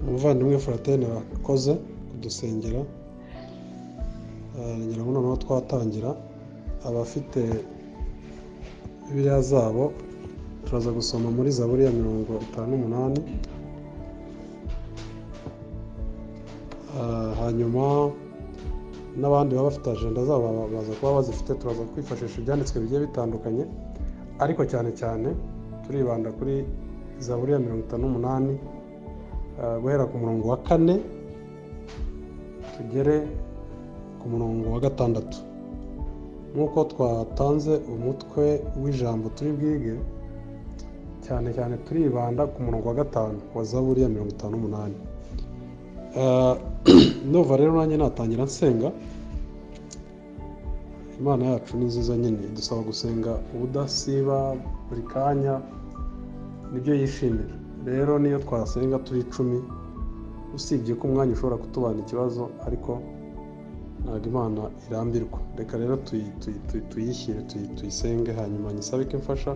umuvandimwe Fraterne wakoze kudusengera. Ngira ngo noneho twatangira, abafite Bibiliya zabo turaza gusoma muri Zaburi ya 58, hanyuma n'abandi baba bafite agenda zabo baza kuba bazifite, turaza kwifashisha ibyanditswe bigiye bitandukanye, ariko cyane cyane turibanda kuri Zaburi ya 58, guhera ku murongo wa 4 tugere ku murongo wa 6. Nk'uko twatanze umutwe w'ijambo turi bwige, cyane cyane turibanda ku murongo wa 5 wa Zaburi ya 58. Nova rero nanjye natangira nsenga. Imana yacu ni nziza nyine, idusaba gusenga ubudasiba buri kanya, nibyo yishimira. Rero niyo twasenga turi 10, usibye ko umwanya ushobora kutubana ikibazo, ariko ntabwo Imana irambirwa. Reka rero tuyishyire, tuyisenge, hanyuma nyisabe ko imfasha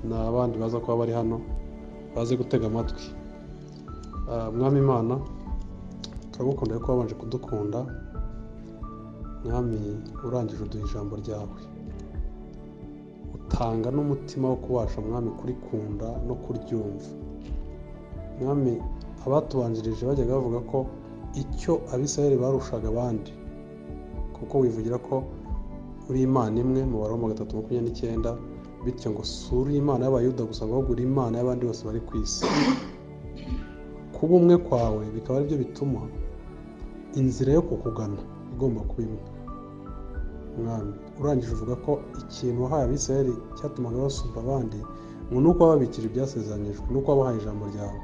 n'abandi baza kuba bari hano baze gutega amatwi. Mwami Imana, turagukunda ko wabanje kudukunda. Mwami, urangije uduha ijambo ryawe, utanga n'umutima wo kubasha Mwami kurikunda no kuryumva. Mwami, abatubanjirije bajyaga bavuga ko icyo Abisirayeli barushaga abandi, kuko wivugira ko uri Imana imwe mu Baroma 3:29, bityo ngo suri Imana y'Abayuda gusa, ahubwo uri Imana y'abandi bose bari ku isi. Kuba umwe kwawe bikaba ari byo bituma inzira yo kukugana igomba kuba imwe. Mwami, urangije uvuga ko ikintu wahaye Abisirayeli cyatumaga basumba abandi, ngo nuko wababikije ibyasezeranyijwe, nuko wabahaye ijambo ryawe.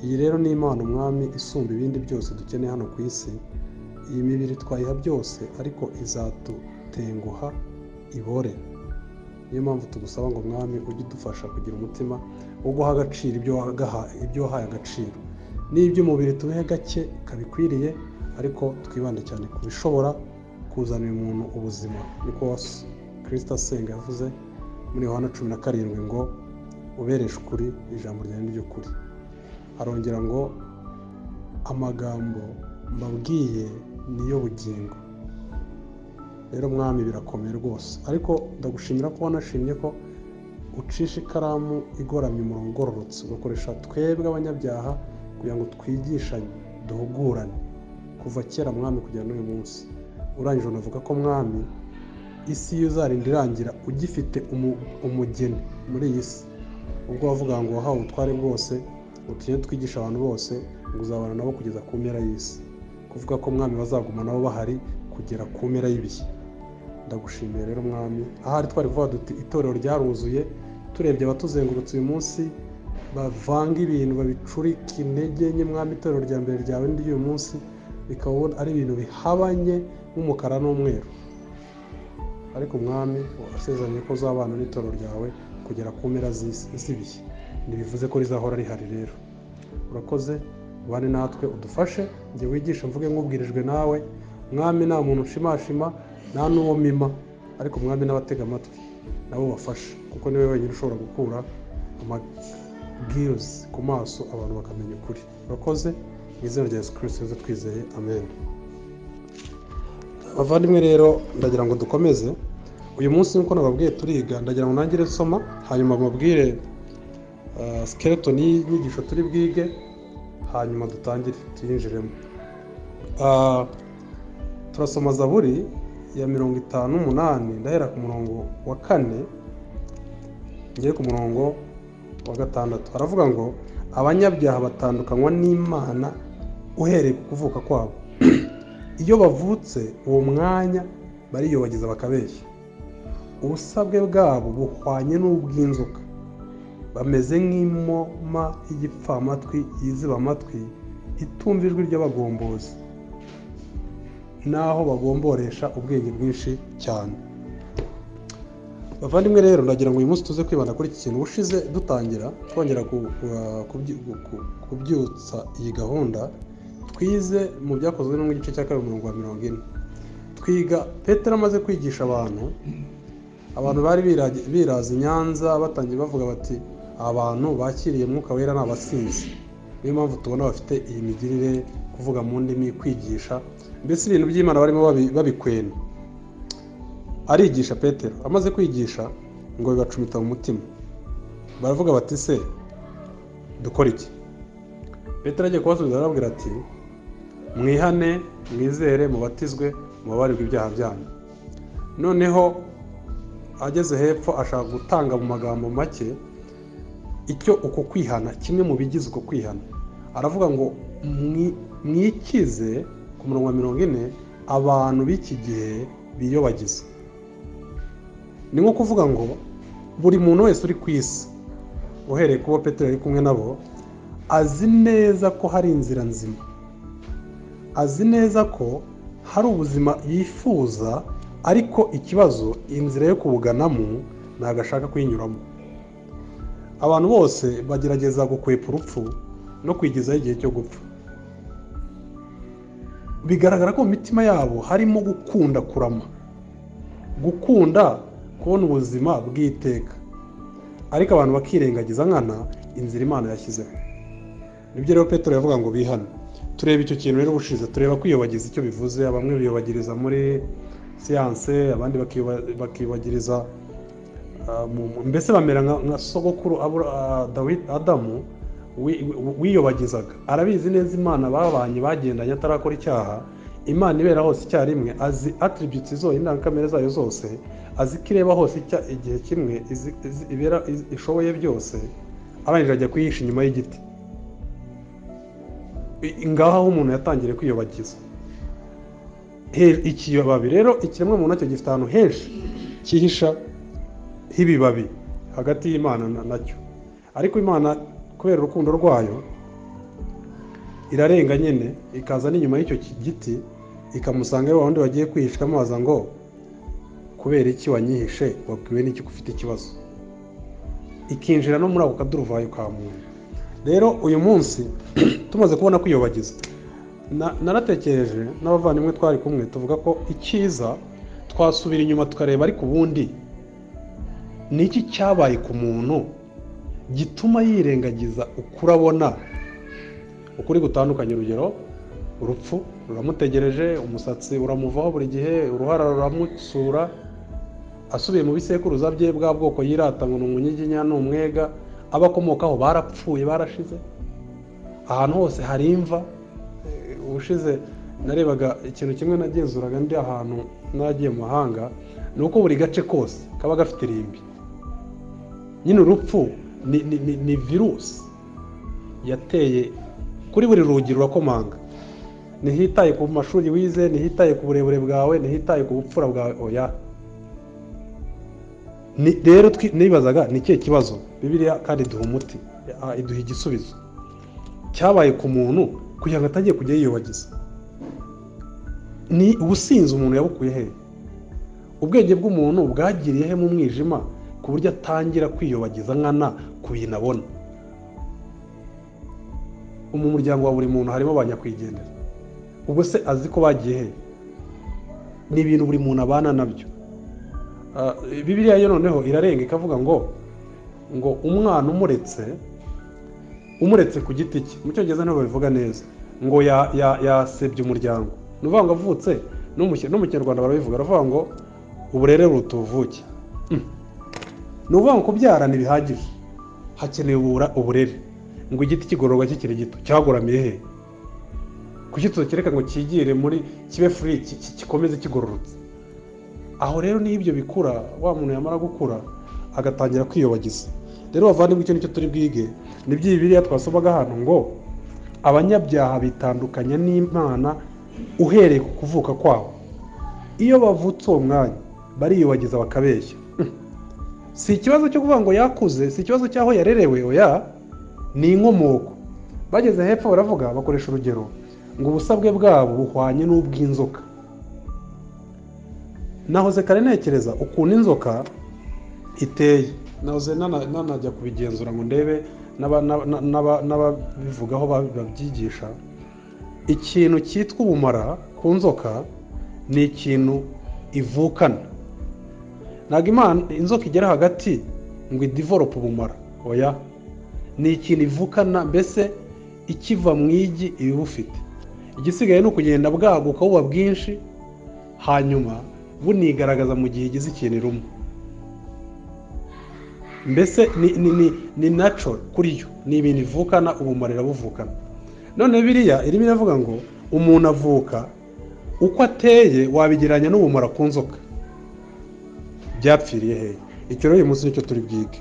Iyi rero ni Imana Umwami isumba ibindi byose dukeneye hano ku isi. Iyi mibiri twayiha byose, ariko izatutenguha ibore. Niyo mpamvu tugusaba ngo Mwami ujye udufasha kugira umutima wo guha agaciro ibyo wahaye agaciro, n'iby'umubiri tubihe gake kabikwiriye, ariko twibande cyane ku bishobora kuzanira umuntu ubuzima. Niko Kristo asenga yavuze muri Yohana 17 ngo ubereshe ukuri, ijambo ryawe ni ry'ukuri. Arongera ngo amagambo mbabwiye niyo bugingo. Rero Mwami, birakomeye rwose, ariko ndagushimira ko wanashimye ko ucisha ikaramu igoramye umurongo ugororotse, ugakoresha twebwe abanyabyaha kugira ngo twigishanye, duhugurane kuva kera Mwami kugera n'uyu munsi. Urangije unavuga ko Mwami, isi iyo uzarinda irangira ugifite umugeni muri iyi si, ubwo wavuga ngo wahawe ubutware bwose, utugende twigisha abantu bose, ngo uzabana nabo kugeza ku mpera y'isi. Kuvuga ko Mwami bazaguma nabo bahari kugera ku mpera y'ibihe. Ndagushimiye rero Mwami, ahari twari kuvuga duti itorero ryaruzuye, turebye abatuzengurutse uyu munsi bavanga ibintu, babicurika intege nke Mwami, itorero rya mbere ryawe n'uyu munsi bikaba ari ibintu bihabanye nk'umukara n'umweru. Ariko Mwami, wasezeranye ko uzabana n'itorero ryawe kugera ku mpera z'ibihe, ntibivuze ko rizahora rihari. Rero urakoze, ubane natwe, udufashe, njye wigisha mvuge nk'ubwirijwe nawe Mwami. Nta muntu nshimashima, nta n'uwo mima, ariko Mwami n'abatega amatwi nabo bafashe, kuko niwe wenyine ushobora gukura amabwiriza ku maso abantu bakamenya ukuri. Urakoze, mu izina rya Yesu Kristo twizeye, amen. Abavandimwe rero, ndagira ngo dukomeze uyu munsi nk'uko nababwiye turiga. Ndagira ngo nangire soma, hanyuma mubwire skeleton y'inyigisho turi bwige, hanyuma dutangire tuyinjiremo. Turasoma Zaburi ya 58, ndahera ku murongo wa 4 ngiye ku murongo wa 6. Haravuga ngo abanyabyaha batandukanywa n'Imana uhereye ku kuvuka kwabo. Iyo bavutse uwo mwanya bariyobagiza bakabeshya. Ubusabwe bwabo buhwanye n'ubw'inzoka, bameze nk'imoma y'igipfamatwi yiziba amatwi, itumva ijwi ry'abagombozi, naho bagomboresha ubwenge bwinshi cyane. Bavandimwe rero, ndagira ngo uyu munsi tuze kwibanda kuri iki kintu. Ubushize dutangira twongera kubyutsa iyi gahunda, twize mu byakozwe no mu gice cya 2 umurongo wa 40. Twiga Petero amaze kwigisha abantu bari biraza i Nyanza, batangiye bavuga bati abantu bakiriye Mwuka Wera n'abasinzi. niyo mpamvu tubona bafite iyi migirire, kuvuga mu ndimi, kwigisha, mbese ibintu by'Imana barimo babikwena. Arigisha Petero, amaze kwigisha ngo bibacumita mu mutima, baravuga bati se dukora iki? Petero agiye kubasubiza arababwira ati mwihane, mwizere, mubatizwe, mubabarirwe ibyaha byanyu. Noneho ageze hepfo ashaka gutanga mu magambo make icyo uko kwihana, kimwe mu bigize uko kwihana. Aravuga ngo mwikize ku murongo wa 40 abantu b'iki gihe biyobagiza. Ni nko kuvuga ngo buri muntu wese uri ku isi, uhereye kubo Petero ari kumwe nabo, azi neza ko hari inzira nzima, azi neza ko hari ubuzima yifuza, ariko ikibazo inzira yo kubuganamo ntabwo ashaka kuyinyuramo. Abantu bose bagerageza gukwepa urupfu no kwigizaho igihe cyo gupfa. Bigaragara ko mu mitima yabo harimo gukunda kurama, gukunda kubona ubuzima bw'iteka, ariko abantu bakirengagiza nkana inzira Imana yashyizeho. Nibyo rero Petero yavuga ngo bihane. Tureba icyo kintu rero ubushize, tureba kwiyobagiza icyo bivuze. Bamwe biyobagiriza muri siyanse, abandi bakibagiriza mbese bamera nka sogokuru Adamu wiyobagizaga. Arabizi neza Imana babanye, bagendanye atarakora icyaha. Imana ibera hose icyarimwe, azi attributes zo, indangakamere zayo zose, azi ko ireba hose igihe kimwe, ibera ishoboye byose. Arangije ajya kuyihisha inyuma y'igiti. Ngaho aho umuntu yatangiriye kwiyobagiza. Ikibabi rero, ikiremwa muntu nacyo gifite ahantu henshi cyihisha h'ibibabi hagati y'Imana nacyo. Ariko Imana kubera urukundo rwayo irarenga nyine, ikaza n'inyuma y'icyo giti, ikamusanga wa wundi wagiye kwihishwa, amaza ngo kubera iki wanyihishe, wabwiwe n'iki ufite ikibazo, ikinjira no muri ako kaduruvayo ka muntu. Rero uyu munsi tumaze kubona kwiyobagiza, naratekereje n'abavandimwe twari kumwe, tuvuga ko icyiza twasubira inyuma tukareba, ariko ubundi ni iki cyabaye ku muntu gituma yirengagiza ukuri abona, ukuri gutandukanye. Urugero, urupfu ruramutegereje, umusatsi uramuvaho buri gihe, uruhara ruramusura, asubiye mu bisekuruza bye, bwa bwoko yirata ngo ni umunyiginya, ni umwega, abakomokaho barapfuye, barashize. Ahantu hose hari imva. Ubushize narebaga ikintu kimwe, nagenzuraga ndi ahantu nagiye mu mahanga, ni uko buri gace kose kaba gafite irimbi. Nyine urupfu ni virusi yateye kuri buri rugi rurakomanga. Ntihitaye ku mashuri wize, ntihitaye ku burebure bwawe, ntihitaye ku bupfura bwawe, oya. Rero nibazaga ni ikihe kibazo. Bibiliya kandi iduha umuti, iduha igisubizo cyabaye ku muntu kugira ngo atangiye kujya yiyobagiza. Ni ubusinzi umuntu yabukuye he? Ubwenge bw'umuntu bwagiriye he mu mwijima ku buryo atangira kwiyobagiza nkana ku bintu abona? Mu muryango wa buri muntu harimo abanyakwigendera, ubwo se azi ko bagiye he? Ni ibintu buri muntu abana nabyo. Bibiliya yo noneho irarenga ikavuga ngo umwana umuretse ku giti cye. Mu Cyongereza niho babivuga neza, ngo yasebye umuryango. Ni ukuvuga ngo avutse, no mu Kinyarwanda barabivuga, baravuga ngo uburere buruta ubuvuke. Ni ukuvuga ngo kubyara ntibihagije, hakenewe uburere. Ngo igiti kigororwa kikiri gito, cyagoramiye he? Kuki tukereka ngo kigire muri kibe free, gikomeze kigororotse? Aho rero ni ibyo bikura, wa muntu yamara gukura agatangira kwiyobagiza. Rero bavandimwe, icyo nicyo turi bwige. Ni Bibiliya twasomaga hano ngo abanyabyaha bitandukanya n'Imana uhereye ku kuvuka kwabo. Iyo bavutse uwo mwanya bariyobagiza bakabeshya. Si ikibazo cyo kuvuga ngo yakuze, si ikibazo cyaho yarerewe, oya, ni inkomoko. Bageze hepfo baravuga, bakoresha urugero ngo ubusabwe bwabo buhwanye n'ubw'inzoka. Nahoze kare ntekereza ukuntu inzoka iteye, nahoze nanajya kubigenzura ngo ndebe n'ababivugaho babyigisha. Ikintu cyitwa ubumara ku nzoka ni ikintu ivukana. Ntabwo inzoka igera hagati ngo idevelope ubumara, oya, ni ikintu ivukana. Mbese ikiva mu igi iba bufite, igisigaye ni ukugenda bwaguka buba bwinshi, hanyuma bunigaragaza mu gihe igize ikintu iruma. Mbese ni natural kuri yo, ni ibintu ivukana, ubumara irabuvukana. None biriya irimo iravuga ngo umuntu avuka uko ateye wabigereranya n'ubumara ku nzoka, byapfiriye hehe? Icyo rero uyu munsi nicyo turi bwige.